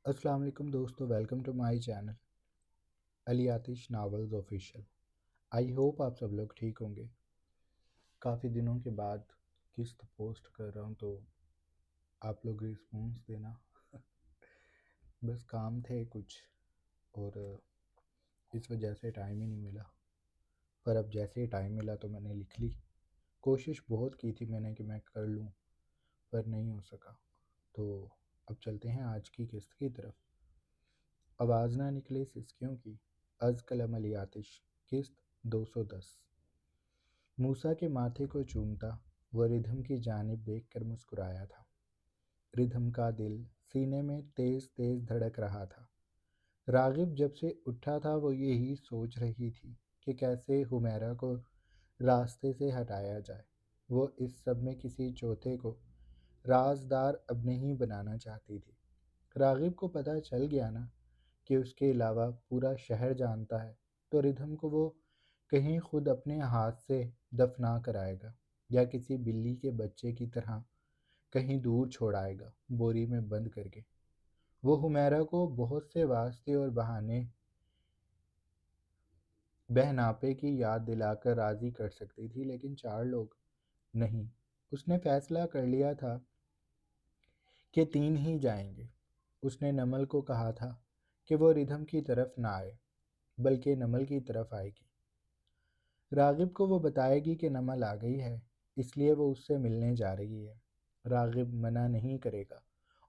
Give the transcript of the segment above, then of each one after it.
السلام علیکم دوستو، ویلکم ٹو مائی چینل علی آتش ناولز آفیشیل۔ آئی ہوپ آپ سب لوگ ٹھیک ہوں گے۔ کافی دنوں کے بعد قسط پوسٹ کر رہا ہوں تو آپ لوگ رسپونس دینا۔ بس کام تھے کچھ اور اس وجہ سے ٹائم ہی نہیں ملا، پر اب جیسے ہی ٹائم ملا تو میں نے لکھ لی۔ کوشش بہت کی تھی میں نے کہ میں کر لوں، پر نہیں ہو سکا۔ تو اب چلتے ہیں آج کی قسط کی طرف۔ آواز نہ نکلے سسکیوں کی، از قلم علی آتش، قسط 210۔ موسیٰ کے ماتھے کو چومتا وہ ردھم کی جانب دیکھ کر مسکرایا تھا۔ ردھم کا دل سینے میں تیز تیز دھڑک رہا تھا۔ راغب جب سے اٹھا تھا وہ یہی سوچ رہی تھی کہ کیسے حمیرہ کو راستے سے ہٹایا جائے۔ وہ اس سب میں کسی چوتھے کو رازدار اب نہیں بنانا چاہتی تھی۔ راغب کو پتہ چل گیا نا کہ اس کے علاوہ پورا شہر جانتا ہے تو ردھم کو وہ کہیں خود اپنے ہاتھ سے دفنا کر آئے گا، یا کسی بلی کے بچے کی طرح کہیں دور چھوڑ آئے گا بوری میں بند کر کے۔ وہ حمیرہ کو بہت سے واسطے اور بہانے بہناپے کی یاد دلا کر راضی کر سکتی تھی، لیکن 4 لوگ نہیں۔ اس نے فیصلہ کر لیا تھا کہ 3 ہی جائیں گے۔ اس نے نمل کو کہا تھا کہ وہ ردھم کی طرف نہ آئے بلکہ نمل کی طرف آئے گی۔ راغب کو وہ بتائے گی کہ نمل آ گئی ہے، اس لیے وہ اس سے ملنے جا رہی ہے۔ راغب منع نہیں کرے گا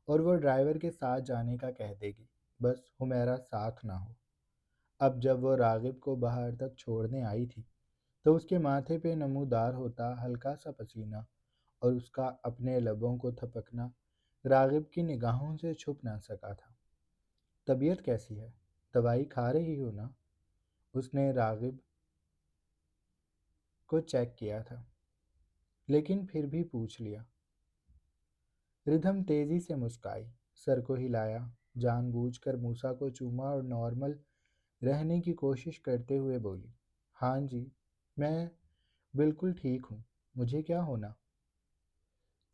اور وہ ڈرائیور کے ساتھ جانے کا کہہ دے گی، بس حمیرہ ساتھ نہ ہو۔ اب جب وہ راغب کو باہر تک چھوڑنے آئی تھی تو اس کے ماتھے پہ نمودار ہوتا ہلکا سا پسینہ اور اس کا اپنے لبوں کو تھپکنا راغب کی نگاہوں سے چھپ نہ سکا تھا۔ طبیعت کیسی ہے؟ دوائی کھا رہی ہو نا؟ اس نے راغب کو چیک کیا تھا، لیکن پھر بھی پوچھ لیا۔ ردھم تیزی سے مسکرائی، سر کو ہلایا، جان بوجھ کر موسیٰ کو چوما اور نارمل رہنے کی کوشش کرتے ہوئے بولی، ہاں جی، میں بالکل ٹھیک ہوں، مجھے کیا ہونا؟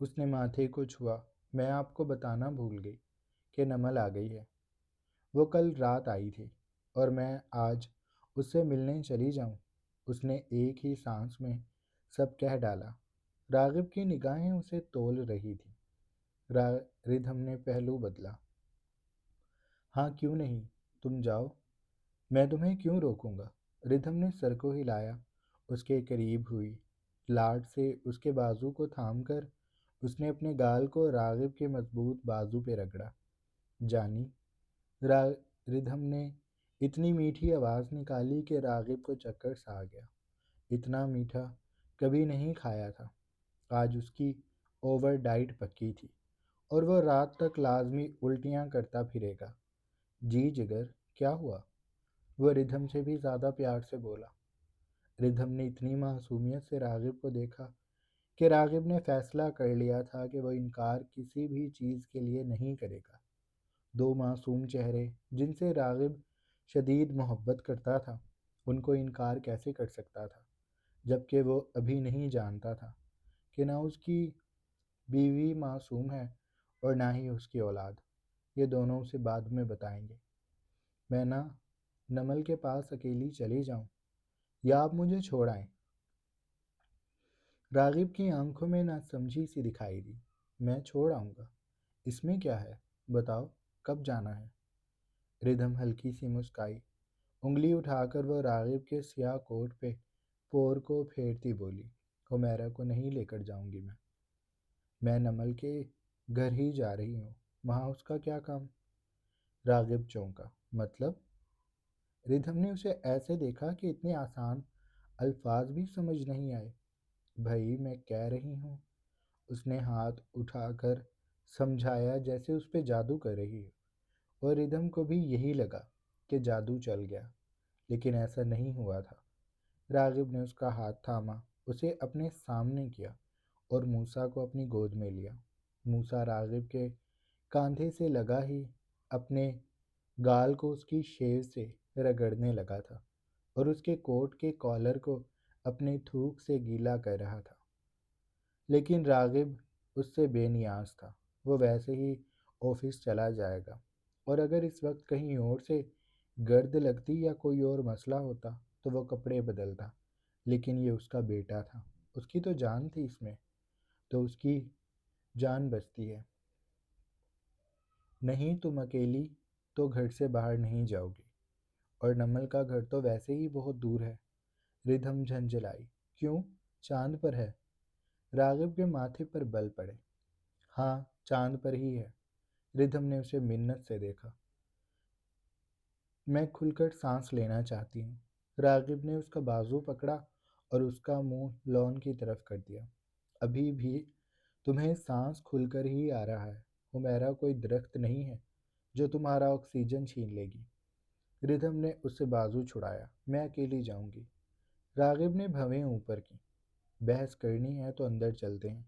اس نے ماتھے کو چھوا۔ میں آپ کو بتانا بھول گئی کہ نمل آ گئی ہے۔ وہ کل رات آئی تھی اور میں آج اس سے ملنے چلی جاؤں؟ اس نے ایک ہی سانس میں سب کہہ ڈالا۔ راغب کی نگاہیں اسے تول رہی تھیں۔ ردھم نے پہلو بدلا۔ ہاں کیوں نہیں، تم جاؤ، میں تمہیں کیوں روکوں گا؟ ردھم نے سر کو ہلایا، اس کے قریب ہوئی، لاڈ سے اس کے بازو کو تھام کر اس نے اپنے گال کو راغب کے مضبوط بازو پہ رگڑا۔ جانی، ردھم نے اتنی میٹھی آواز نکالی کہ راغب کو چکر سا آ گیا۔ اتنا میٹھا کبھی نہیں کھایا تھا۔ آج اس کی اوور ڈائٹ پکی تھی اور وہ رات تک لازمی الٹیاں کرتا پھرے گا۔ جی جگر، کیا ہوا؟ وہ ردھم سے بھی زیادہ پیار سے بولا۔ ردھم نے اتنی معصومیت سے راغب کو دیکھا کہ راغب نے فیصلہ کر لیا تھا کہ وہ انکار کسی بھی چیز کے لیے نہیں کرے گا۔ 2 معصوم چہرے جن سے راغب شدید محبت کرتا تھا، ان کو انکار کیسے کر سکتا تھا، جبکہ وہ ابھی نہیں جانتا تھا کہ نہ اس کی بیوی معصوم ہے اور نہ ہی اس کی اولاد۔ یہ دونوں اسے بعد میں بتائیں گے۔ میں نہ نمل کے پاس اکیلی چلی جاؤں یا آپ مجھے چھوڑ آئیں؟ راغب کی آنکھوں میں نہ سمجھی سی دکھائی دی۔ میں چھوڑ آؤں گا، اس میں کیا ہے؟ بتاؤ کب جانا ہے؟ ردھم ہلکی سی مسکرائی، انگلی اٹھا کر وہ راغب کے سیاہ کوٹ پہ پور کو پھیرتی بولی، حمیرہ کو نہیں لے کر جاؤں گی میں نمل کے گھر ہی جا رہی ہوں، وہاں اس کا کیا کام؟ راغب چونکا، مطلب؟ ردھم نے اسے ایسے دیکھا کہ اتنے آسان الفاظ بھی سمجھ نہیں آئے۔ بھائی میں کہہ رہی ہوں، اس نے ہاتھ اٹھا کر سمجھایا جیسے اس پہ جادو کر رہی ہو، اور ردھم کو بھی یہی لگا کہ جادو چل گیا، لیکن ایسا نہیں ہوا تھا۔ راغب نے اس کا ہاتھ تھاما، اسے اپنے سامنے کیا اور موسیٰ کو اپنی گود میں لیا۔ موسیٰ راغب کے کاندھے سے لگا ہی اپنے گال کو اس کی شیو سے رگڑنے لگا تھا اور اس کے کوٹ کے کالر کو اپنے تھوک سے گیلا کر رہا تھا، لیکن راغب اس سے بے نیاز تھا۔ وہ ویسے ہی آفس چلا جائے گا، اور اگر اس وقت کہیں اور سے گرد لگتی یا کوئی اور مسئلہ ہوتا تو وہ کپڑے بدلتا، لیکن یہ اس کا بیٹا تھا، اس کی تو جان تھی اس میں، تو اس کی جان بچتی ہے۔ نہیں تم اکیلی تو گھر سے باہر نہیں جاؤ گی، اور نمل کا گھر تو ویسے ہی بہت دور ہے۔ ردھم جھنجھلائی۔ کیوں؟ چاند پر ہے؟ راغب کے ماتھے پر بل پڑے۔ ہاں، چاند پر ہی ہے۔ ردھم نے اسے منت سے دیکھا۔ میں کھل کر سانس لینا چاہتی ہوں۔ راغب نے اس کا بازو پکڑا اور اس کا منہ لون کی طرف کر دیا۔ ابھی بھی تمہیں سانس کھل کر ہی آ رہا ہے۔ ہمیرا کوئی درخت نہیں ہے جو تمہارا آکسیجن چھین لے گی۔ ردھم نے اس سے بازو چھڑایا۔ میں اکیلی جاؤں گی۔ راغب نے بھویں اوپر کی۔ بحث کرنی ہے تو اندر چلتے ہیں،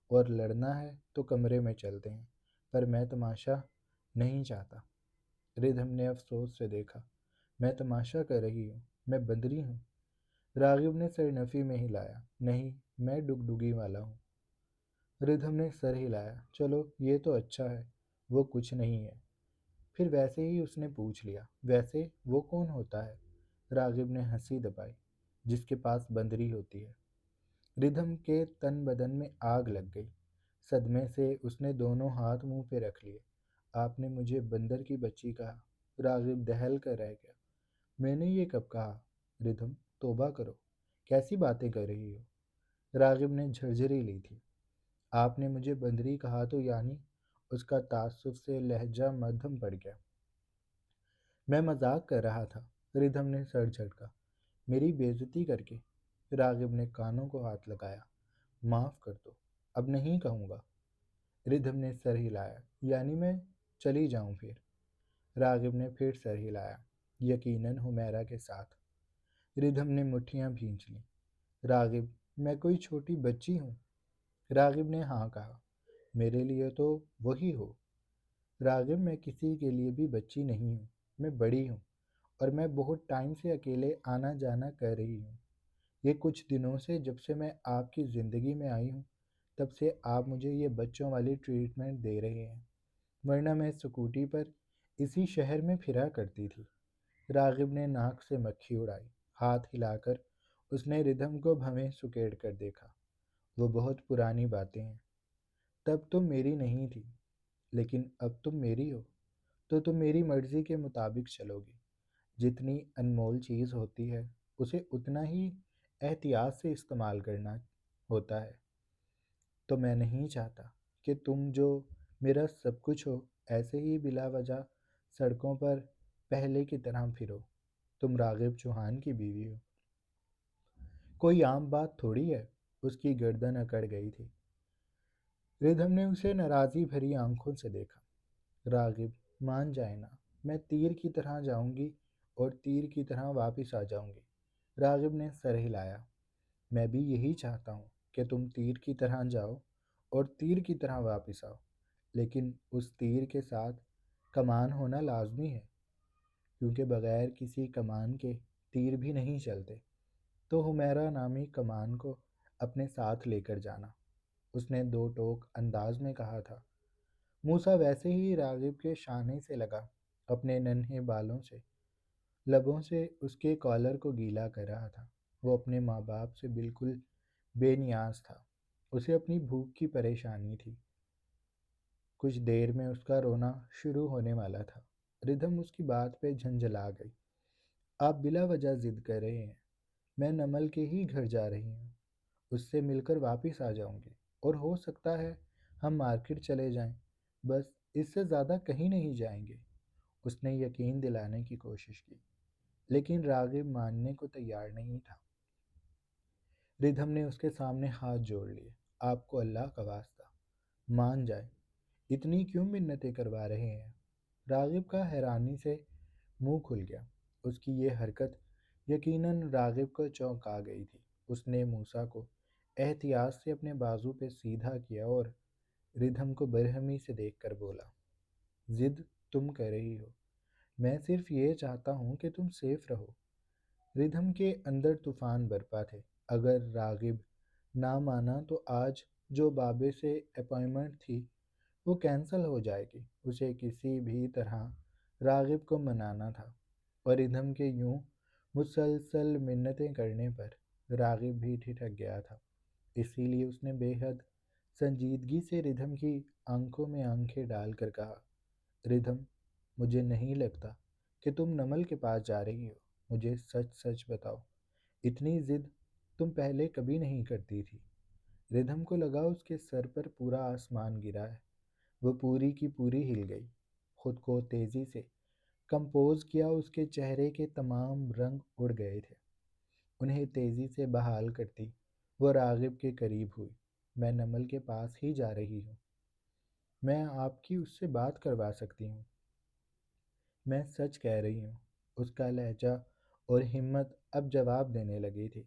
اور لڑنا ہے تو کمرے میں چلتے ہیں، پر میں تماشا نہیں چاہتا۔ ردھم نے افسوس سے دیکھا۔ میں تماشا کر رہی ہوں، میں بندری ہوں۔ راغب نے سر نفی میں ہلایا۔ نہیں، میں ڈگڈگی والا ہوں۔ ردھم نے سر ہلایا۔ چلو یہ تو اچھا ہے، وہ کچھ نہیں ہے۔ پھر ویسے ہی اس نے پوچھ لیا، ویسے وہ کون ہوتا ہے؟ راغب نے ہنسی دبائی۔ جس کے پاس بندری ہوتی ہے۔ ردھم کے تن بدن میں آگ لگ گئی۔ صدمے سے اس نے دونوں ہاتھ منہ پہ رکھ لیے۔ آپ نے مجھے بندر کی بچی کہا۔ راغب دہل کر رہ گیا۔ میں نے یہ کب کہا؟ ردھم، توبہ کرو، کیسی باتیں کر رہی ہو؟ راغب نے جھرجھری لی تھی۔ آپ نے مجھے بندری کہا تو یعنی؟ اس کا تعصب سے لہجہ مدھم پڑ گیا۔ میں مذاق کر رہا تھا۔ ردھم نے سر جھٹکا۔ میری بےعزتی کر کے؟ راغب نے کانوں کو ہاتھ لگایا۔ معاف کر دو، اب نہیں کہوں گا۔ ردھم نے سر ہلایا۔ یعنی میں چلی جاؤں پھر؟ راغب نے پھر سر ہلایا۔ یقیناً حمیرہ کے ساتھ۔ ردھم نے مٹھیاں بھینچ لیں۔ راغب، میں کوئی چھوٹی بچی ہوں؟ راغب نے ہاں کہا۔ میرے لیے تو وہی ہو۔ راغب، میں کسی کے لیے بھی بچی نہیں ہوں، میں بڑی ہوں، اور میں بہت ٹائم سے اکیلے آنا جانا کر رہی ہوں۔ یہ کچھ دنوں سے، جب سے میں آپ کی زندگی میں آئی ہوں، تب سے آپ مجھے یہ بچوں والی ٹریٹمنٹ دے رہے ہیں، ورنہ میں سکوٹی پر اسی شہر میں پھرا کرتی تھی۔ راغب نے ناک سے مکھی اڑائی۔ ہاتھ ہلا کر اس نے ردھم کو بھویں سکیڑ کر دیکھا۔ وہ بہت پرانی باتیں ہیں۔ تب تم میری نہیں تھی، لیکن اب تم میری ہو، تو تم میری مرضی کے مطابق چلو گی۔ جتنی انمول چیز ہوتی ہے اسے اتنا ہی احتیاط سے استعمال کرنا ہوتا ہے۔ تو میں نہیں چاہتا کہ تم جو میرا سب کچھ ہو، ایسے ہی بلا وجہ سڑکوں پر پہلے کی طرح پھرو۔ تم راغب چوہان کی بیوی ہو۔ کوئی عام بات تھوڑی ہے۔ اس کی گردن اکڑ گئی تھی۔ ردھم نے اسے ناراضی بھری آنکھوں سے دیکھا۔ راغب، مان جائے نا، میں تیر کی طرح جاؤں گی اور تیر کی طرح واپس آ جاؤں گی۔ راغب نے سر ہلایا۔ میں بھی یہی چاہتا ہوں کہ تم تیر کی طرح جاؤ اور تیر کی طرح واپس آؤ، لیکن اس تیر کے ساتھ کمان ہونا لازمی ہے، کیونکہ بغیر کسی کمان کے تیر بھی نہیں چلتے۔ تو حمیرہ نامی کمان کو اپنے ساتھ لے کر جانا، اس نے دو ٹوک انداز میں کہا تھا۔ موسیٰ ویسے ہی راغب کے شانے سے لگا، اپنے ننھے بالوں سے، لبوں سے اس کے کالر کو گیلا کر رہا تھا۔ وہ اپنے ماں باپ سے بالکل بے نیاز تھا۔ اسے اپنی بھوک کی پریشانی تھی۔ کچھ دیر میں اس کا رونا شروع ہونے والا تھا۔ ردھم اس کی بات پہ جھنجھلا گئی۔ آپ بلا وجہ ضد کر رہے ہیں۔ میں نمل کے ہی گھر جا رہی ہوں، اس سے مل کر واپس آ جاؤں گی، اور ہو سکتا ہے ہم مارکیٹ چلے جائیں، بس اس سے زیادہ کہیں نہیں جائیں گے۔ اس نے یقین دلانے کی کوشش کی، لیکن راغب ماننے کو تیار نہیں تھا۔ ردھم نے اس کے سامنے ہاتھ جوڑ لیے۔ آپ کو اللہ کا واسطہ مان جائے، اتنی کیوں منتیں کروا رہے ہیں؟ راغب کا حیرانی سے منہ کھل گیا۔ اس کی یہ حرکت یقیناً راغب کو چونکا گئی تھی۔ اس نے موسیٰ کو احتیاط سے اپنے بازو پہ سیدھا کیا اور ردھم کو برہمی سے دیکھ کر بولا، ضد تم کر رہی ہو، میں صرف یہ چاہتا ہوں کہ تم سیف رہو۔ ردھم کے اندر طوفان برپا تھے۔ اگر راغب نہ مانا تو آج جو بابے سے اپائنٹمنٹ تھی وہ کینسل ہو جائے گی۔ اسے کسی بھی طرح راغب کو منانا تھا، اور ادھم کے یوں مسلسل منتیں کرنے پر راغب بھی ٹھٹک گیا تھا۔ اسی لیے اس نے بے حد سنجیدگی سے ردھم کی آنکھوں میں آنکھیں ڈال کر کہا، ردھم، مجھے نہیں لگتا کہ تم نمل کے پاس جا رہی ہو۔ مجھے سچ سچ بتاؤ، اتنی ضد تم پہلے کبھی نہیں کرتی تھی۔ ردھم کو لگا اس کے سر پر پورا آسمان گرا ہے۔ وہ پوری کی پوری ہل گئی، خود کو تیزی سے کمپوز کیا۔ اس کے چہرے کے تمام رنگ اڑ گئے تھے، انہیں تیزی سے بحال کرتی وہ راغب کے قریب ہوئی۔ میں نمل کے پاس ہی جا رہی ہوں، میں آپ کی اس سے بات کروا سکتی ہوں، میں سچ کہہ رہی ہوں۔ اس کا لہجہ اور ہمت اب جواب دینے لگی تھی۔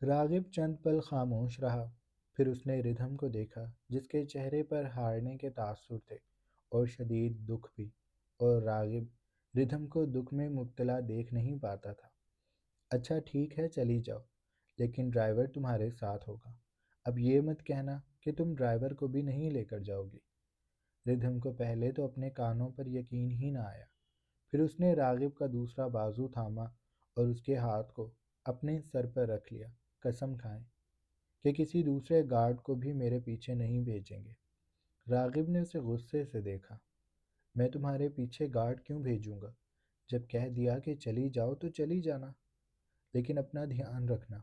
راغب چند پل خاموش رہا، پھر اس نے ردھم کو دیکھا جس کے چہرے پر ہارنے کے تاثر تھے اور شدید دکھ بھی، اور راغب ردھم کو دکھ میں مبتلا دیکھ نہیں پاتا تھا۔ اچھا ٹھیک ہے، چلی جاؤ، لیکن ڈرائیور تمہارے ساتھ ہوگا۔ اب یہ مت کہنا کہ تم ڈرائیور کو بھی نہیں لے کر جاؤ گی۔ ردھم کو پہلے تو اپنے کانوں پر یقین ہی نہ آیا، پھر اس نے راغب کا دوسرا بازو تھاما اور اس کے ہاتھ کو اپنے سر پر رکھ لیا۔ قسم کھائیں کہ کسی دوسرے گارڈ کو بھی میرے پیچھے نہیں بھیجیں گے۔ راغب نے اسے غصے سے دیکھا۔ میں تمہارے پیچھے گارڈ کیوں بھیجوں گا؟ جب کہہ دیا کہ چلی جاؤ تو چلی جانا، لیکن اپنا دھیان رکھنا۔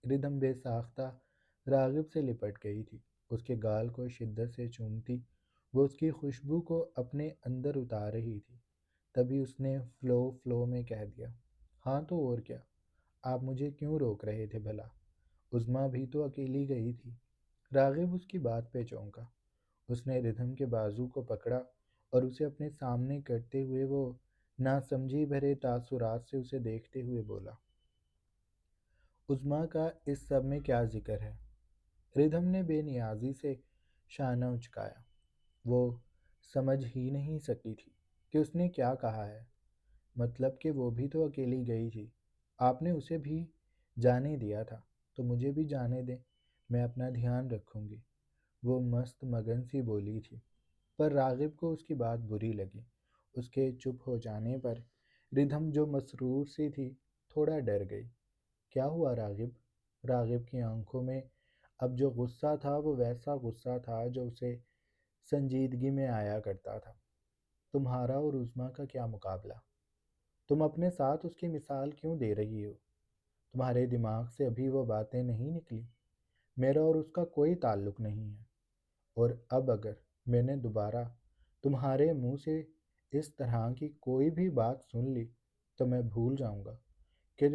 ردھم بے ساختہ راغب سے لپٹ گئی تھی، اس کے گال کو شدت سے چومتی وہ اس کی خوشبو کو اپنے اندر اتار رہی تھی۔ تبھی اس نے فلو میں کہہ دیا، ہاں تو اور کیا، آپ مجھے کیوں روک رہے تھے بھلا؟ عظمیٰ بھی تو اکیلی گئی تھی۔ راغب اس کی بات پہ چونکا، اس نے ردھم کے بازو کو پکڑا اور اسے اپنے سامنے کرتے ہوئے وہ ناسمجھی بھرے تاثرات سے اسے دیکھتے ہوئے بولا، عظمیٰ کا اس سب میں کیا ذکر ہے؟ ردھم نے بے نیازی سے شانہ اچکایا، وہ سمجھ ہی نہیں سکی تھی کہ اس نے کیا کہا ہے۔ مطلب کہ وہ بھی تو اکیلی گئی تھی، آپ نے اسے بھی جانے دیا تھا، تو مجھے بھی جانے دیں، میں اپنا دھیان رکھوں گی، وہ مست مگن سی بولی تھی۔ پر راغب کو اس کی بات بری لگی۔ اس کے چپ ہو جانے پر ردھم جو مسرور سی تھی تھوڑا ڈر گئی۔ کیا ہوا راغب؟ راغب کی آنکھوں میں اب جو غصہ تھا وہ ویسا غصہ تھا جو اسے سنجیدگی میں آیا کرتا تھا۔ تمہارا اور عظمیٰ کا کیا مقابلہ؟ تم اپنے ساتھ اس کی مثال کیوں دے رہی ہو؟ تمہارے دماغ سے ابھی وہ باتیں نہیں نکلی؟ میرا اور اس کا کوئی تعلق نہیں ہے، اور اب اگر میں نے دوبارہ تمہارے منہ سے اس طرح کی کوئی بھی بات سن لی تو میں بھول جاؤں گا کہ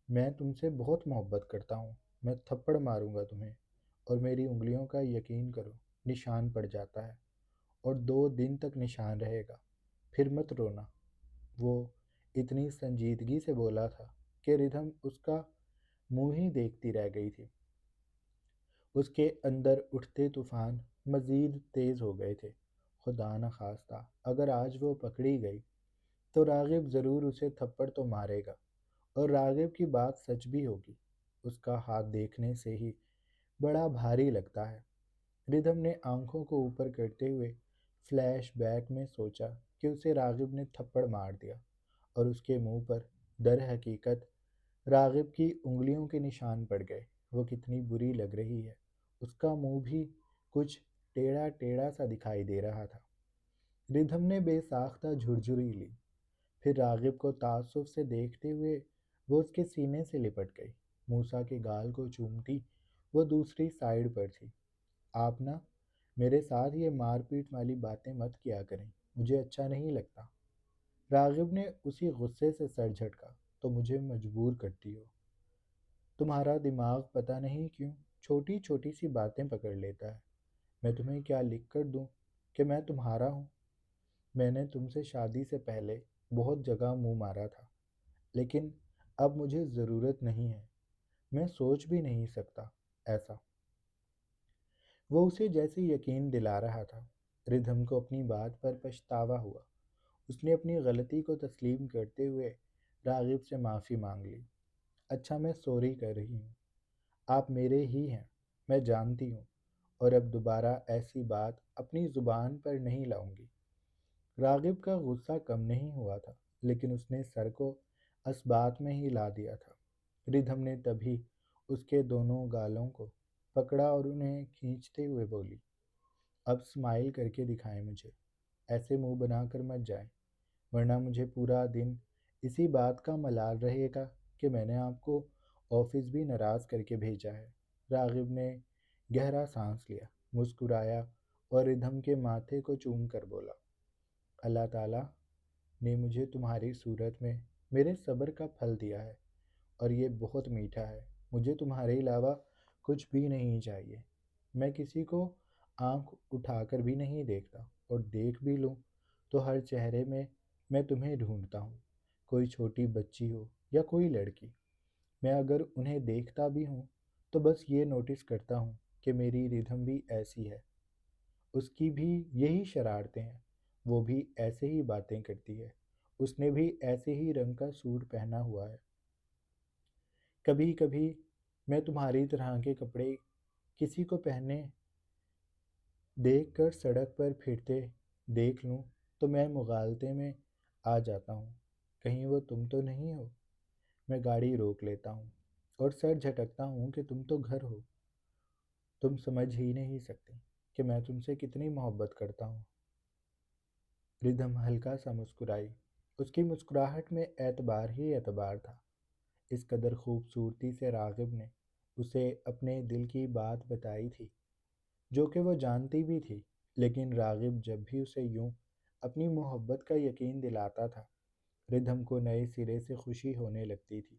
میں تم سے بہت محبت کرتا ہوں۔ میں تھپڑ ماروں گا تمہیں، اور میری انگلیوں کا یقین کرو نشان پڑ جاتا ہے، اور 2 دن تک نشان رہے گا، پھر مت رونا۔ وہ اتنی سنجیدگی سے بولا تھا کہ ردھم اس کا منہ ہی دیکھتی رہ گئی تھی۔ اس کے اندر اٹھتے طوفان مزید تیز ہو گئے تھے۔ خدا نخواستہ اگر آج وہ پکڑی گئی تو راغب ضرور اسے تھپڑ تو مارے گا، اور راغب کی بات سچ بھی ہوگی۔ اس کا ہاتھ دیکھنے سے ہی بڑا بھاری لگتا ہے۔ ردھم نے آنکھوں کو اوپر کرتے ہوئے فلیش بیک میں سوچا کہ اسے راغب نے تھپڑ مار دیا، اور اس کے منہ پر در حقیقت راغب کی انگلیوں کے نشان پڑ گئے۔ وہ کتنی بری لگ رہی ہے، اس کا منہ بھی کچھ ٹیڑھا ٹیڑھا سا دکھائی دے رہا تھا۔ ردھم نے بے ساختہ جھرجھری لی، پھر راغب کو تعصب سے دیکھتے ہوئے وہ اس کے سینے سے لپٹ گئی۔ موسیٰ کے گال کو چومتی وہ دوسری سائیڈ پر تھی۔ آپ نا میرے ساتھ یہ مار پیٹ والی باتیں مت کیا کریں، مجھے اچھا نہیں لگتا۔ راغب نے اسی غصے سے سر جھٹکا، تو مجھے مجبور کرتی ہو؟ تمہارا دماغ پتہ نہیں کیوں چھوٹی چھوٹی سی باتیں پکڑ لیتا ہے۔ میں تمہیں کیا لکھ کر دوں کہ میں تمہارا ہوں؟ میں نے تم سے شادی سے پہلے بہت جگہ منہ مارا تھا، لیکن اب مجھے ضرورت نہیں ہے، میں سوچ بھی نہیں سکتا ایسا۔ وہ اسے جیسے یقین دلا رہا تھا۔ ردھم کو اپنی بات پر پچھتاوا ہوا۔ اس نے اپنی غلطی کو تسلیم کرتے ہوئے راغب سے معافی مانگ لی۔ اچھا، میں سوری کر رہی ہوں، آپ میرے ہی ہیں، میں جانتی ہوں، اور اب دوبارہ ایسی بات اپنی زبان پر نہیں لاؤں گی۔ راغب کا غصہ کم نہیں ہوا تھا، لیکن اس نے سر کو اسبات میں ہی لا دیا تھا۔ ردھم نے تبھی اس کے دونوں گالوں کو پکڑا اور انہیں کھینچتے ہوئے بولی، اب اسمائل کر کے دکھائیں مجھے، ایسے منہ بنا کر مت جائیں، ورنہ مجھے پورا دن اسی بات کا ملال رہے گا کہ میں نے آپ کو آفس بھی ناراض کر کے بھیجا ہے۔ راغب نے گہرا سانس لیا، مسکرایا اور ردھم کے ماتھے کو چوم کر بولا، اللہ تعالیٰ نے مجھے تمہاری صورت میں میرے صبر کا پھل دیا ہے، اور یہ بہت میٹھا ہے۔ مجھے تمہارے علاوہ کچھ بھی نہیں چاہیے۔ میں کسی کو آنکھ اٹھا کر بھی نہیں دیکھتا، اور دیکھ بھی لوں تو ہر چہرے میں تمہیں ڈھونڈتا ہوں، کوئی چھوٹی بچی ہو یا کوئی لڑکی۔ میں اگر انہیں دیکھتا بھی ہوں تو بس یہ نوٹس کرتا ہوں کہ میری ردھم بھی ایسی ہے، اس کی بھی یہی شرارتیں ہیں، وہ بھی ایسے ہی باتیں کرتی ہے، اس نے بھی ایسے ہی رنگ کا سوٹ پہنا ہوا ہے۔ کبھی کبھی میں تمہاری طرح کے کپڑے کسی کو پہنے دیکھ کر سڑک پر پھرتے دیکھ لوں تو میں مغالطے میں آ جاتا ہوں، کہیں وہ تم تو نہیں ہو۔ میں گاڑی روک لیتا ہوں اور سر جھٹکتا ہوں کہ تم تو گھر ہو، تم سمجھ ہی نہیں سکتے کہ میں تم سے کتنی محبت کرتا ہوں۔ ردھم ہلکا سا مسکرائی، اس کی مسکراہٹ میں اعتبار ہی اعتبار تھا۔ اس قدر خوبصورتی سے راغب نے اسے اپنے دل کی بات بتائی تھی، جو کہ وہ جانتی بھی تھی، لیکن راغب جب بھی اسے یوں اپنی محبت کا یقین دلاتا تھا، ردھم کو نئے سرے سے خوشی ہونے لگتی تھی۔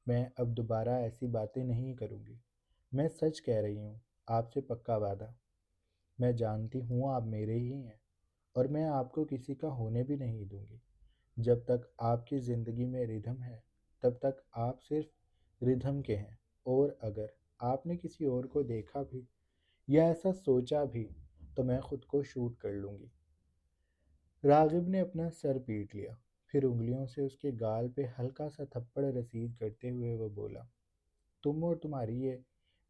میں اب دوبارہ ایسی باتیں نہیں کروں گی، میں سچ کہہ رہی ہوں، آپ سے پکا وعدہ۔ میں جانتی ہوں آپ میرے ہی ہیں، اور میں آپ کو کسی کا ہونے بھی نہیں دوں گی۔ جب تک آپ کی زندگی میں ردھم ہے، تب تک آپ صرف ردھم کے ہیں، اور اگر آپ نے کسی اور کو دیکھا بھی یا ایسا سوچا بھی تو میں خود کو شوٹ کر لوں گی۔ راغب نے اپنا سر پیٹ لیا، پھر انگلیوں سے اس کے گال پہ ہلکا سا تھپڑ رسید کرتے ہوئے وہ بولا، تم اور تمہاری یہ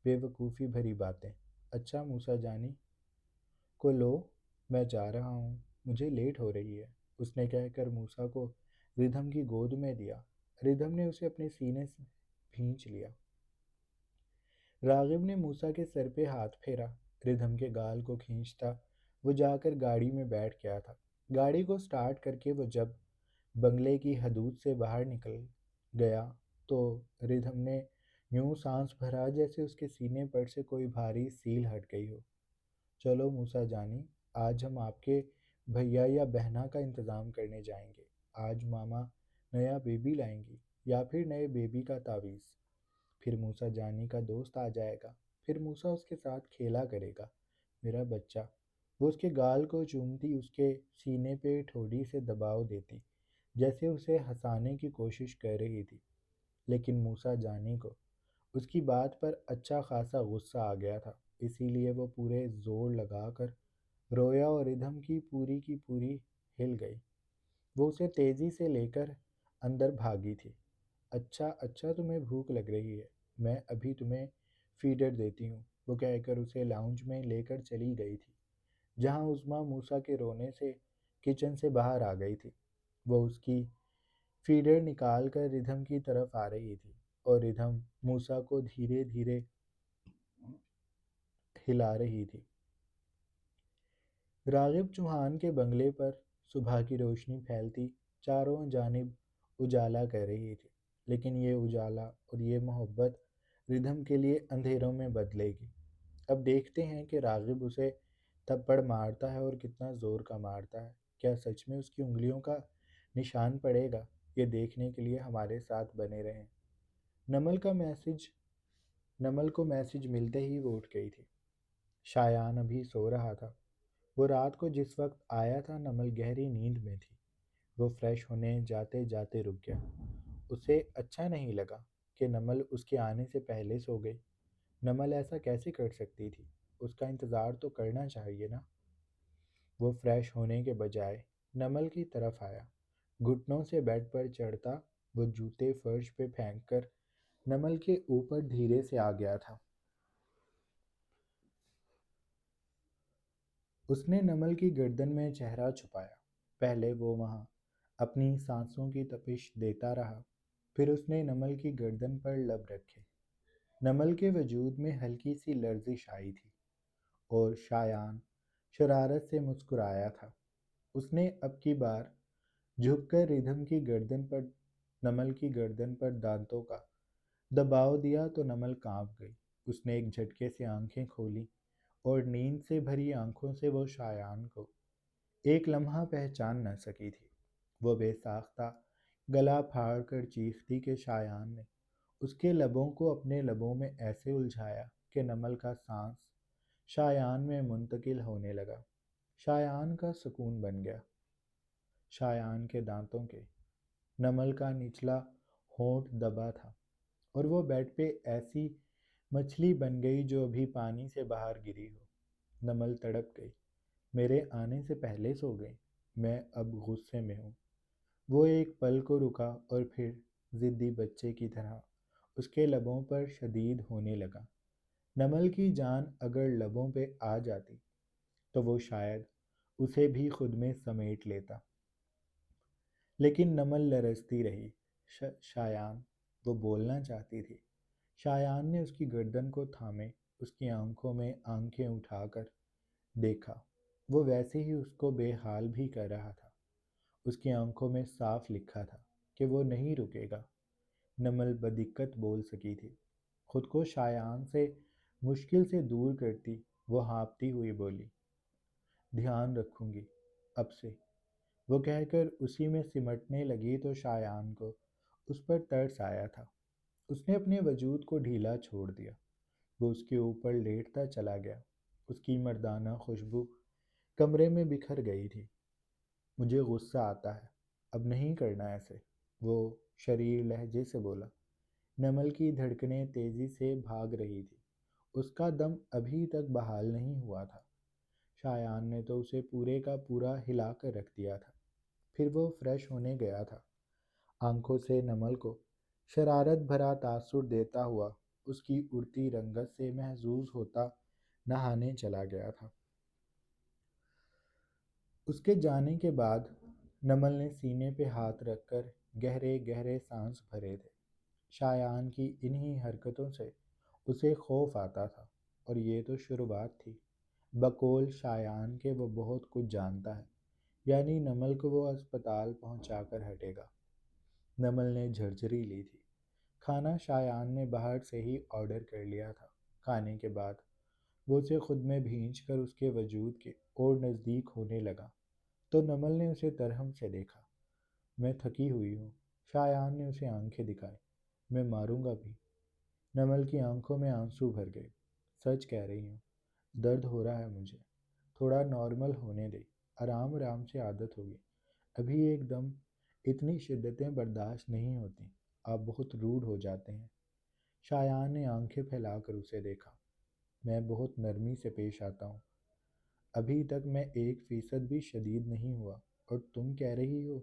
بے وقوفی بھری باتیں۔ اچھا موسیٰ جانی کو لو، میں جا رہا ہوں، مجھے لیٹ ہو رہی ہے، اس نے کہہ کر موسیٰ کو ردھم کی گود میں دیا۔ ردھم نے اسے اپنے سینے سے بھینچ لیا۔ راغب نے موسیٰ کے سر پہ ہاتھ پھیرا، ردھم کے گال کو کھینچتا وہ جا کر گاڑی میں بیٹھ گیا تھا۔ گاڑی کو سٹارٹ کر کے وہ جب بنگلے کی حدود سے باہر نکل گیا تو ردھم نے یوں سانس بھرا جیسے اس کے سینے پر سے کوئی بھاری سیل ہٹ گئی ہو۔ چلو موسیٰ جانی، آج ہم آپ کے بھیا یا بہنا کا انتظام کرنے جائیں گے۔ آج ماما نیا بیبی لائیں گی، یا پھر نئے بیبی کا تعویذ۔ پھر موسیٰ جانی کا دوست آ جائے گا، پھر موسیٰ اس کے ساتھ کھیلا کرے گا، میرا بچہ۔ وہ اس کے گال کو چومتی اس کے سینے پہ ٹھوڑی سے دباؤ دیتی، جیسے اسے ہنسانے کی کوشش کر رہی تھی، لیکن موسیٰ جانی کو اس کی بات پر اچھا خاصا غصہ آ گیا تھا، اسی لیے وہ پورے زور لگا کر رویا اور ردھم کی پوری ہل گئی۔ وہ اسے تیزی سے لے کر اندر بھاگی تھی۔ اچھا اچھا، تمہیں بھوک لگ رہی ہے، میں ابھی تمہیں فیڈر دیتی ہوں، وہ کہہ کر اسے لاؤنج میں لے کر چلی گئی تھی، جہاں عظمیٰ موسیٰ کے رونے سے کچن سے باہر آ گئی تھی۔ وہ اس کی فیڈر نکال کر ردھم کی طرف آ رہی تھی، اور ردھم موسیٰ کو دھیرے دھیرے ہلا رہی تھی۔ راغب چوہان کے بنگلے پر صبح کی روشنی پھیلتی چاروں جانب اجالا کر رہی تھی، لیکن یہ اجالا اور یہ محبت ردھم کے لیے اندھیروں میں بدلے گی۔ اب دیکھتے ہیں کہ راغب اسے تھپڑ مارتا ہے اور کتنا زور کا مارتا ہے، کیا سچ میں اس کی انگلیوں کا نشان پڑے گا؟ یہ دیکھنے کے لیے ہمارے ساتھ بنے رہیں۔ نمل کو میسج ملتے ہی وہ اٹھ گئی تھی۔ شایان ابھی سو رہا تھا۔ وہ رات کو جس وقت آیا تھا نمل گہری نیند میں تھی۔ وہ فریش ہونے جاتے جاتے رک گیا۔ اسے اچھا نہیں لگا کہ نمل اس کے آنے سے پہلے سو گئی۔ نمل ایسا کیسے کر سکتی تھی؟ اس کا انتظار تو کرنا چاہیے نا۔ وہ فریش ہونے کے بجائے نمل کی طرف آیا، گھٹنوں سے بیڈ پر چڑھتا وہ جوتے فرش پہ پھینک کر نمل کے اوپر دھیرے سے آ گیا تھا۔ اس نے نمل کی گردن میں چہرہ چھپایا۔ پہلے وہ وہاں اپنی سانسوں کی تپش دیتا رہا، پھر اس نے نمل کی گردن پر لب رکھے۔ نمل کے وجود میں ہلکی سی لرزش آئی تھی اور شایان شرارت سے مسکرایا تھا۔ اس نے اب کی بار جھک کر ردھم کی گردن پر نمل کی گردن پر دانتوں کا دباؤ دیا تو نمل کانپ گئی۔ اس نے ایک جھٹکے سے آنکھیں کھولی اور نیند سے بھری آنکھوں سے وہ شایان کو ایک لمحہ پہچان نہ سکی تھی۔ وہ بے ساختہ گلا پھاڑ کر چیختی کہ شایان نے اس کے لبوں کو اپنے لبوں میں ایسے الجھایا کہ نمل کا سانس شایان میں منتقل ہونے لگا۔ شایان کا سکون بن گیا۔ شایان کے دانتوں کے نمل کا نچلا ہونٹ دبا تھا اور وہ بیڈ پہ ایسی مچھلی بن گئی جو ابھی پانی سے باہر گری ہو۔ نمل تڑپ گئی۔ میرے آنے سے پہلے سو گئی۔ میں اب غصے میں ہوں۔ وہ ایک پل کو رکا اور پھر ضدی بچے کی طرح اس کے لبوں پر شدید ہونے لگا۔ نمل کی جان اگر لبوں پہ آ جاتی تو وہ شاید اسے بھی خود میں سمیٹ لیتا، لیکن نمل لرزتی رہی۔ شایان، وہ بولنا چاہتی تھی۔ شایان نے اس کی گردن کو تھامے اس کی آنکھوں میں آنکھیں اٹھا کر دیکھا۔ وہ ویسے ہی اس کو بے حال بھی کر رہا تھا۔ اس کی آنکھوں میں صاف لکھا تھا کہ وہ نہیں رکے گا۔ نمل بدقت بول سکی تھی۔ خود کو شایان سے مشکل سے دور کرتی وہ ہانپتی ہوئی بولی، دھیان رکھوں گی اب سے۔ وہ کہہ کر اسی میں سمٹنے لگی تو شایان کو اس پر ترس آیا تھا۔ اس نے اپنے وجود کو ڈھیلا چھوڑ دیا۔ وہ اس کے اوپر لیٹتا چلا گیا۔ اس کی مردانہ خوشبو کمرے میں بکھر گئی تھی۔ مجھے غصہ آتا ہے، اب نہیں کرنا ایسے، وہ شریر لہجے سے بولا۔ نمل کی دھڑکنیں تیزی سے بھاگ رہی تھی۔ اس کا دم ابھی تک بحال نہیں ہوا تھا۔ شایان نے تو اسے پورے کا پورا ہلا کر رکھ دیا تھا۔ پھر وہ فریش ہونے گیا تھا۔ آنکھوں سے نمل کو شرارت بھرا تاثر دیتا ہوا اس کی اڑتی رنگت سے محظوظ ہوتا نہانے چلا گیا تھا۔ اس کے جانے کے بعد نمل نے سینے پہ ہاتھ رکھ کر گہرے گہرے سانس بھرے تھے۔ شایان کی انہی حرکتوں سے اسے خوف آتا تھا، اور یہ تو شروعات تھی۔ بقول شایان کے وہ بہت کچھ جانتا ہے، یعنی نمل کو وہ اسپتال پہنچا کر ہٹے گا۔ نمل نے جھرجھری لی تھی۔ کھانا شایان نے باہر سے ہی آرڈر کر لیا تھا۔ کھانے کے بعد وہ اسے خود میں بھینچ کر اس کے وجود کے اور نزدیک ہونے لگا تو نمل نے اسے ترہم سے دیکھا۔ میں تھکی ہوئی ہوں۔ شایان نے اسے آنکھیں دکھائی۔ میں ماروں گا بھی۔ نمل کی آنکھوں میں آنسو بھر گئے۔ سچ کہہ رہی ہوں، درد ہو رہا ہے مجھے۔ تھوڑا نارمل ہونے دے، آرام آرام سے عادت ہوگی۔ ابھی ایک دم اتنی شدتیں برداشت نہیں ہوتی۔ آپ بہت روڈ ہو جاتے ہیں۔ شایان نے آنکھیں پھیلا کر اسے دیکھا۔ میں بہت نرمی سے پیش آتا ہوں۔ ابھی تک میں 1% بھی شدید نہیں ہوا، اور تم کہہ رہی ہو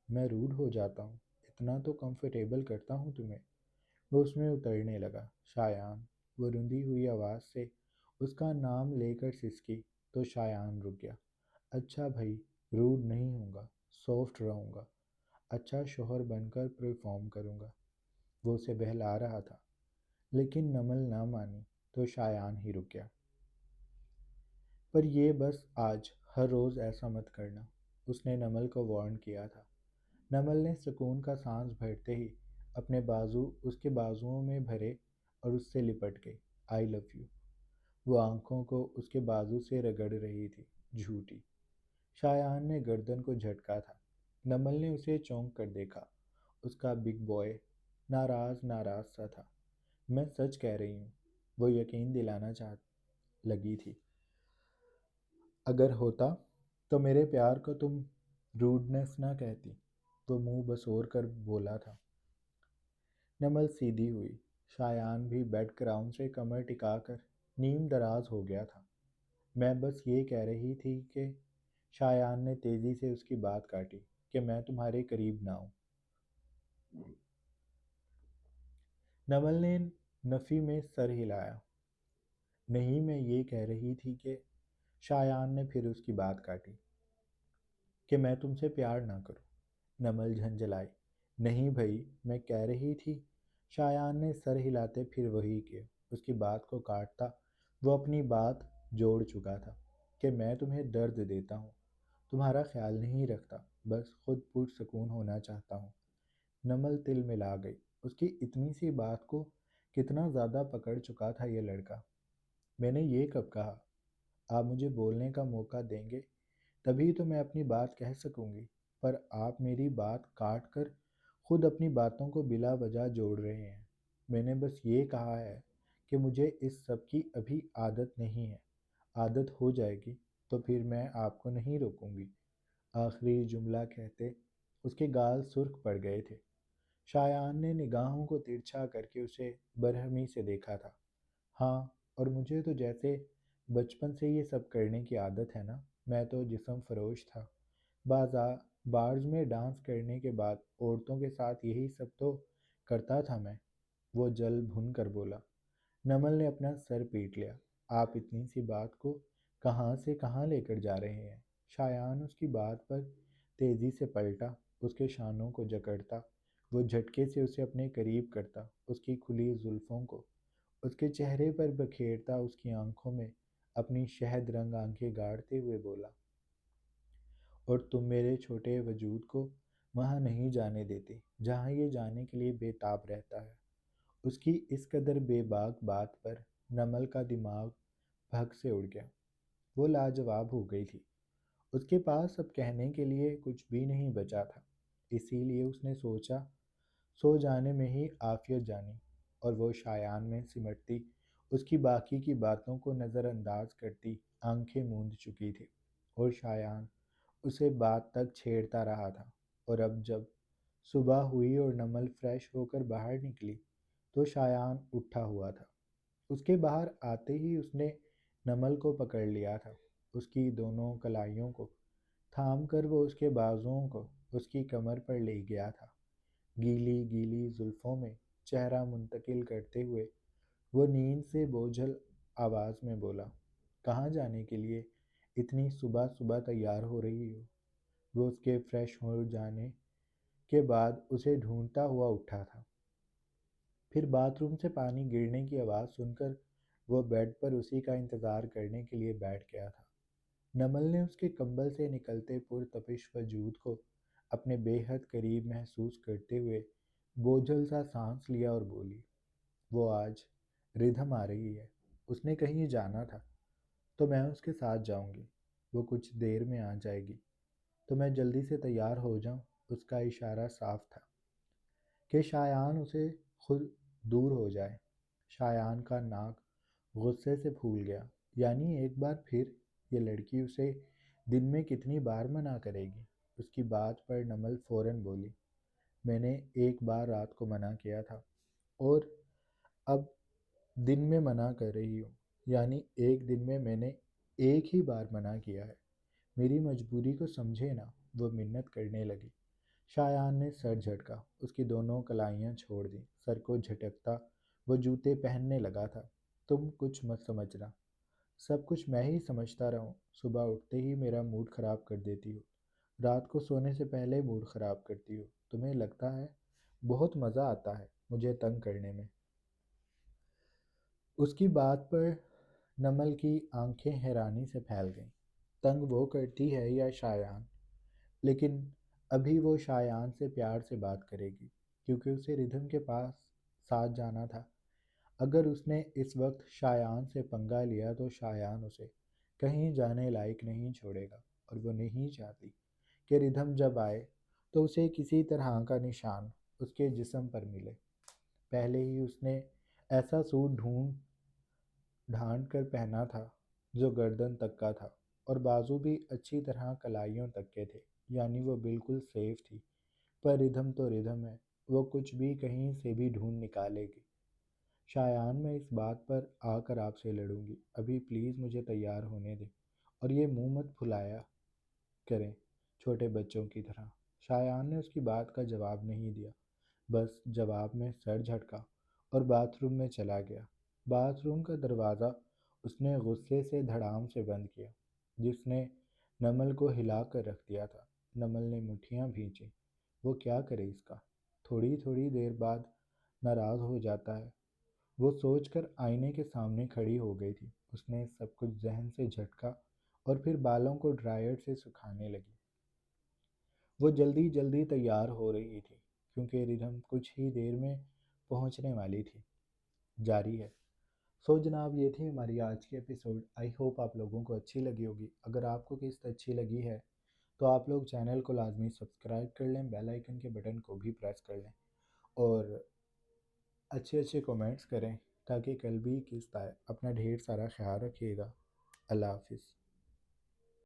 میں روڈ ہو جاتا ہوں؟ اتنا تو کمفرٹیبل کرتا ہوں تمہیں۔ وہ اس میں اترنے لگا۔ شایان، وہ رندی ہوئی آواز سے اس کا نام لے کر سسکی تو شایان رک گیا۔ اچھا بھائی، روڈ نہیں ہوں گا، سافٹ رہوں گا، اچھا شوہر بن کر پرفارم کروں گا۔ وہ اسے بہلا رہا تھا، لیکن نمل نہ مانی تو شایان ہی رک گیا۔ پر یہ بس آج، ہر روز ایسا مت کرنا، اس نے نمل کو وارن کیا تھا۔ نمل نے سکون کا سانس بھرتے ہی اپنے بازو اس کے بازوؤں میں بھرے اور اس سے لپٹ گئی۔ آئی لو یو۔ وہ آنکھوں کو اس کے بازو سے رگڑ رہی تھی، جھوٹی۔ شایان نے گردن کو جھٹکا تھا۔ نمل نے اسے چونک کر دیکھا۔ اس کا بگ بوائے ناراض ناراض سا تھا۔ میں سچ کہہ رہی ہوں، وہ یقین دلانا لگی تھی۔ اگر ہوتا تو میرے پیار کو تم روڈنس نہ کہتی، وہ منہ بسور کر بولا تھا۔ نمل سیدھی ہوئی۔ شایان بھی بیڈ گراؤنڈ سے کمر ٹکا کر نیم دراز ہو گیا تھا۔ میں بس یہ کہہ رہی تھی کہ شایان نے تیزی سے اس کی بات کاٹی کہ میں تمہارے قریب نہ ہوں۔ نمل نے نفی میں سر ہلایا۔ نہیں، میں یہ کہہ رہی تھی کہ شایان نے پھر اس کی بات کاٹی۔ کہ میں تم سے پیار نہ کروں؟ نمل جھنجھلائی۔ نہیں بھائی، میں کہہ رہی تھی۔ شایان نے سر ہلاتے پھر وہی کیا۔ اس کی بات کو کاٹتا وہ اپنی بات جوڑ چکا تھا کہ میں تمہیں درد دیتا ہوں، تمہارا خیال نہیں رکھتا، بس خود پرسکون ہونا چاہتا ہوں۔ نمل تل ملا گئی۔ اس کی اتنی سی بات کو کتنا زیادہ پکڑ چکا تھا یہ لڑکا۔ میں نے یہ کب کہا؟ آپ مجھے بولنے کا موقع دیں گے تبھی تو میں اپنی بات کہہ سکوں گی، پر آپ میری بات کاٹ کر خود اپنی باتوں کو بلا وجہ جوڑ رہے ہیں۔ میں نے بس یہ کہا ہے کہ مجھے اس سب کی ابھی عادت نہیں ہے، عادت ہو جائے گی تو پھر میں آپ کو نہیں روکوں گی۔ آخری جملہ کہتے اس کے گال سرخ پڑ گئے تھے۔ شایان نے نگاہوں کو ترچھا کر کے اسے برہمی سے دیکھا تھا۔ ہاں، اور مجھے تو جیسے بچپن سے یہ سب کرنے کی عادت ہے نا۔ میں تو جسم فروش تھا، بازار بارز میں ڈانس کرنے کے بعد عورتوں کے ساتھ یہی سب تو کرتا تھا میں، وہ جل بھن کر بولا۔ نمل نے اپنا سر پیٹ لیا۔ آپ اتنی سی بات کو کہاں سے کہاں لے کر جا رہے ہیں؟ شایان اس کی بات پر تیزی سے پلٹا، اس کے شانوں کو جکڑتا، وہ جھٹکے سے اسے اپنے قریب کرتا، اس کی کھلی زلفوں کو اس کے چہرے پر بکھیرتا، اس کی آنکھوں میں اپنی شہد رنگ آنکھیں گاڑتے ہوئے بولا، اور تم میرے چھوٹے وجود کو وہاں نہیں جانے دیتے جہاں یہ جانے کے لیے بے تاب رہتا ہے۔ اس کی اس قدر بے باک بات پر نمل کا دماغ بھگ سے اڑ گیا۔ وہ لاجواب ہو گئی تھی۔ اس کے پاس اب کہنے کے لیے کچھ بھی نہیں بچا تھا، اسی لیے اس نے سوچا سو جانے میں ہی عافیت جانی، اور وہ شایان میں سمٹتی اس کی باقی کی باتوں کو نظر انداز کرتی آنکھیں موند چکی تھی، اور شایان اسے بات تک چھیڑتا رہا تھا۔ اور اب جب صبح ہوئی اور نمل فریش ہو کر باہر نکلی تو شایان اٹھا ہوا تھا۔ اس کے باہر آتے ہی اس نے نمل کو پکڑ لیا تھا، اس کی دونوں کلائیوں کو تھام کر وہ اس کے بازوؤں کو اس کی کمر پر لے گیا تھا۔ گیلی گیلی زلفوں میں چہرہ منتقل کرتے ہوئے وہ نیند سے بوجھل آواز میں بولا، کہاں جانے کے لیے اتنی صبح صبح تیار ہو رہی ہو؟ وہ اس کے فریش ہو جانے کے بعد اسے ڈھونڈتا ہوا اٹھا تھا۔ پھر باتھ روم سے پانی گرنے کی آواز سن کر وہ بیڈ پر اسی کا انتظار کرنے کے لیے بیٹھ گیا تھا۔ نمل نے اس کے کمبل سے نکلتے پرتپش وجود کو اپنے بے حد قریب محسوس کرتے ہوئے بوجھل سا سانس لیا اور بولی، وہ آج ردھم آ رہی ہے، اس نے کہیں جانا تھا تو میں اس کے ساتھ جاؤں گی، وہ کچھ دیر میں آ جائے گی تو میں جلدی سے تیار ہو جاؤں۔ اس کا اشارہ صاف تھا کہ شایان اسے خود دور ہو جائے۔ شایان کا ناک غصے سے پھول گیا، یعنی ایک بار پھر یہ لڑکی اسے دن میں کتنی بار منع کرے گی؟ اس کی بات پر نمل فوراً بولی، میں نے ایک بار رات کو منع کیا تھا اور اب دن میں منع کر رہی ہوں، یعنی ایک دن میں نے ایک ہی بار منع کیا ہے، میری مجبوری کو سمجھے نا۔ وہ منت کرنے لگی۔ شایان نے سر جھٹکا، اس کی دونوں کلائیاں چھوڑ دیں، سر کو جھٹکتا وہ جوتے پہننے لگا تھا۔ تم کچھ مت سمجھنا، سب کچھ میں ہی سمجھتا رہوں، صبح اٹھتے ہی میرا موڈ خراب کر دیتی ہو، رات کو سونے سے پہلے موڈ خراب کرتی ہو، تمہیں لگتا ہے بہت مزہ آتا ہے مجھے تنگ کرنے میں۔ اس کی بات پر نمل کی آنکھیں حیرانی سے پھیل گئیں۔ تنگ وہ کرتی ہے یا شایان؟ لیکن ابھی وہ شایان سے پیار سے بات کرے گی، کیونکہ اسے ردھم کے پاس ساتھ جانا تھا۔ اگر اس نے اس وقت شایان سے پنگا لیا تو شایان اسے کہیں جانے لائق نہیں چھوڑے گا، اور وہ نہیں چاہتی کہ ردھم جب آئے تو اسے کسی طرح کا نشان اس کے جسم پر ملے۔ پہلے ہی اس نے ایسا سوٹ ڈھونڈ کر پہنا تھا جو گردن تک کا تھا، اور بازو بھی اچھی طرح کلائیوں تک کے تھے، یعنی وہ بالکل سیف تھی۔ پر ردھم تو ردھم ہے، وہ کچھ بھی کہیں سے بھی ڈھونڈ نکالے گی۔ شایان، میں اس بات پر آ کر آپ سے لڑوں گی، ابھی پلیز مجھے تیار ہونے دیں، اور یہ منہ مت پھلایا کریں چھوٹے بچوں کی طرح۔ شایان نے اس کی بات کا جواب نہیں دیا، بس جواب میں سر جھٹکا اور باتھ روم میں چلا گیا۔ باتھ روم کا دروازہ اس نے غصے سے دھڑام سے بند کیا، جس نے نمل کو ہلا کر رکھ دیا تھا۔ نمل نے مٹھیاں بھینچیں۔ وہ کیا کرے اس کا؟ تھوڑی تھوڑی دیر بعد ناراض ہو جاتا ہے۔ وہ سوچ کر آئینے کے سامنے کھڑی ہو گئی تھی۔ اس نے سب کچھ ذہن سے جھٹکا اور پھر بالوں کو ڈرائر سے سکھانے لگی۔ وہ جلدی جلدی تیار ہو رہی تھی کیونکہ ردھم کچھ ہی دیر میں پہنچنے والی تھی۔ جاری ہے۔ سو جناب، یہ تھی ہماری آج کی ایپیسوڈ۔ آئی ہوپ آپ لوگوں کو اچھی لگی ہوگی۔ اگر آپ کو قسط اچھی لگی ہے تو آپ لوگ چینل کو لازمی سبسکرائب کر لیں، بیل آئیکن کے بٹن کو بھی پریس کر لیں اور اچھے اچھے کومنٹس کریں تاکہ کل بھی قسط آئے۔ اپنا ڈھیر سارا خیال رکھیے گا۔ اللہ حافظ۔